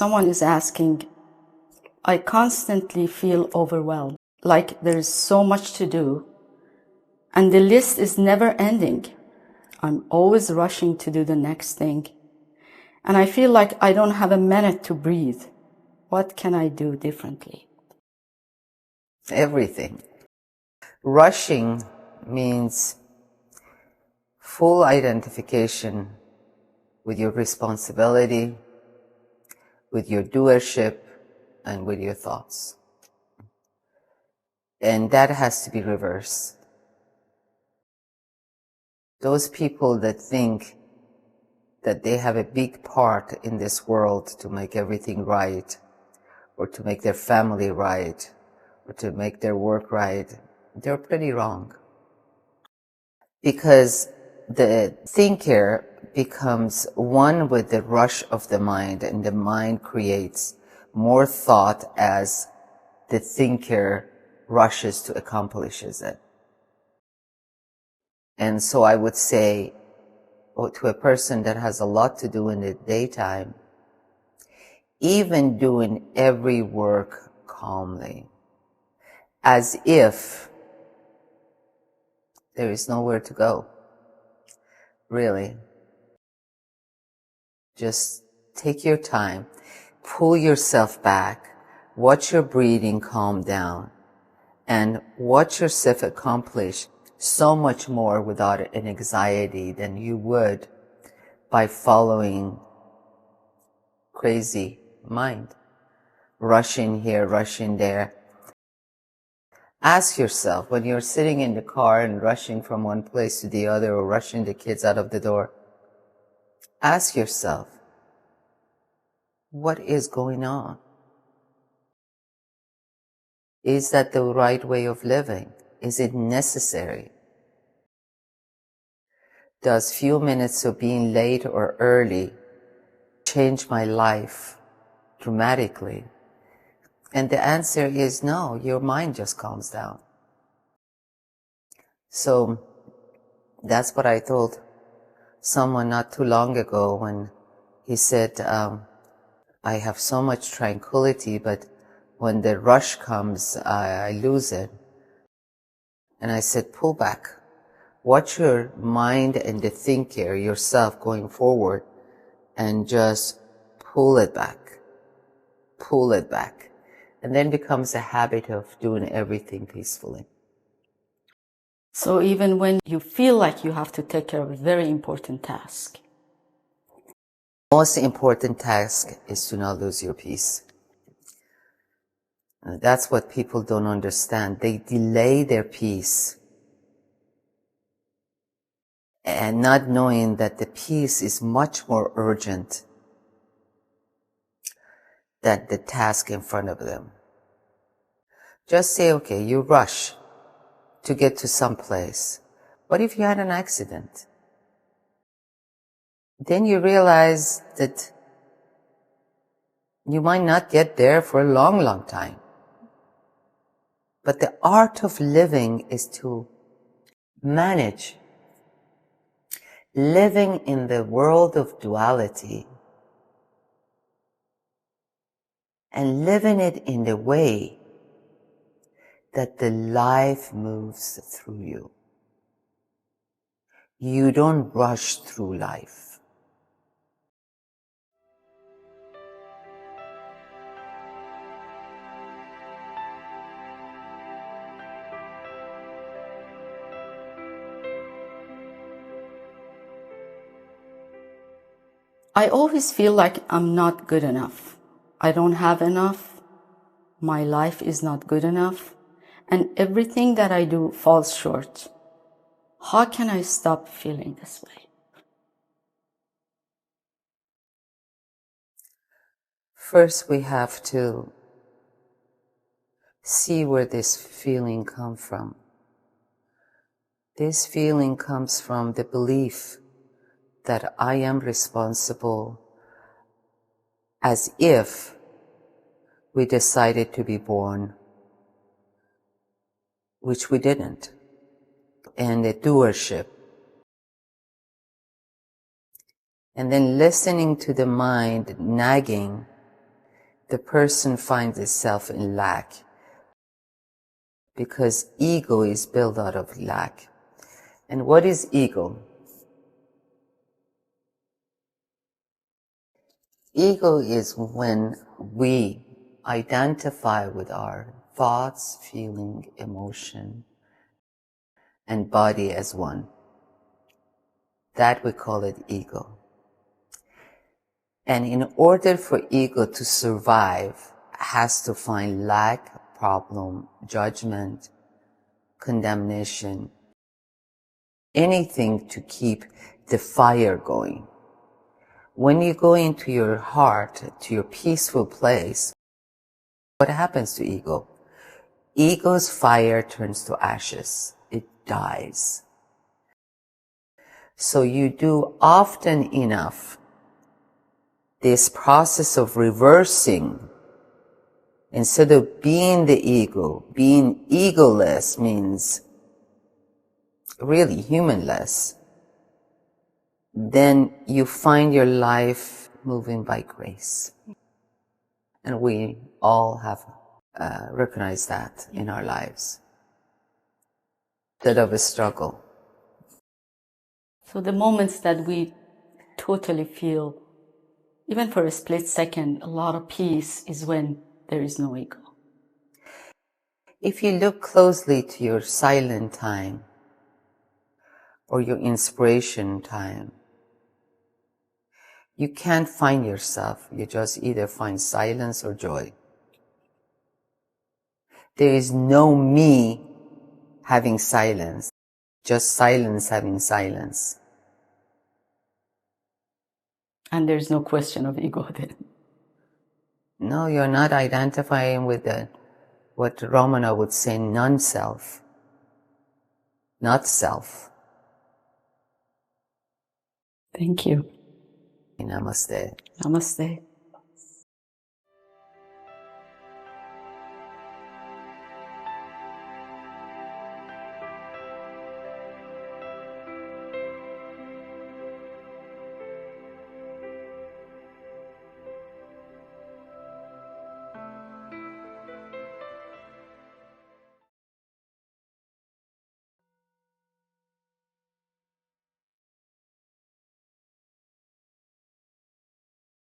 Someone is asking, I constantly feel overwhelmed, like there's so much to do, and the list is never ending. I'm always rushing to do the next thing, and I feel like I don't have a minute to breathe. What can I do differently? Everything. Rushing means full identification with your responsibility, with your doership, and with your thoughts. And that has to be reversed. Those people that think that they have a big part in this world to make everything right, or to make their family right, or to make their work right, they're pretty wrong. Because the thinker becomes one with the rush of the mind, and the mind creates more thought as the thinker rushes to accomplishes it. And so I would say, to a person that has a lot to do in the daytime, even doing every work calmly, as if there is nowhere to go. Really. Just take your time, pull yourself back, watch your breathing calm down, and watch yourself accomplish so much more without an anxiety than you would by following crazy mind. Rushing here, rushing there. Ask yourself, when you're sitting in the car and rushing from one place to the other, or rushing the kids out of the door, ask yourself, what is going on? Is that the right way of living? Is it necessary? Does few minutes of being late or early change my life dramatically? And the answer is no, your mind just calms down. So that's what I told someone not too long ago when he said, I have so much tranquility, but when the rush comes, I lose it. And I said, pull back. Watch your mind and the thinker, yourself going forward, and just pull it back. Pull it back. And then becomes a habit of doing everything peacefully. So even when you feel like you have to take care of a very important task, The most important task is to not lose your peace. That's what people don't understand. They delay their peace, and not knowing that the peace is much more urgent than the task in front of them. Just say, okay, you rush to get to some place. What if you had an accident? Then you realize that you might not get there for a long, long time. But the art of living is to manage living in the world of duality and living it in the way that the life moves through you. You don't rush through life. I always feel like I'm not good enough. I don't have enough. My life is not good enough. And everything that I do falls short. How can I stop feeling this way? First, we have to see where this feeling comes from. This feeling comes from the belief that I am responsible, as if we decided to be born, which we didn't, and the doership. And then listening to the mind nagging the person finds itself in lack, because ego is built out of lack. And what is ego? Ego is when we identify with our thoughts, feeling, emotion, and body as one. That we call it ego. And in order for ego to survive, it has to find lack, problem, judgment, condemnation, anything to keep the fire going. When you go into your heart, to your peaceful place, what happens to ego? Ego's fire turns to ashes. It dies. So you do often enough this process of reversing. Instead of being the ego, being egoless means really humanless. Then you find your life moving by grace. And we all have recognized that in our lives. Instead of a struggle. So the moments that we totally feel, even for a split second, a lot of peace is when there is no ego. If you look closely to your silent time or your inspiration time, you can't find yourself. You just either find silence or joy. There is no me having silence, just silence having silence. And there's no question of ego then. No, you're not identifying with what Ramana would say, non-self, not self. Thank you. Namaste. Namaste.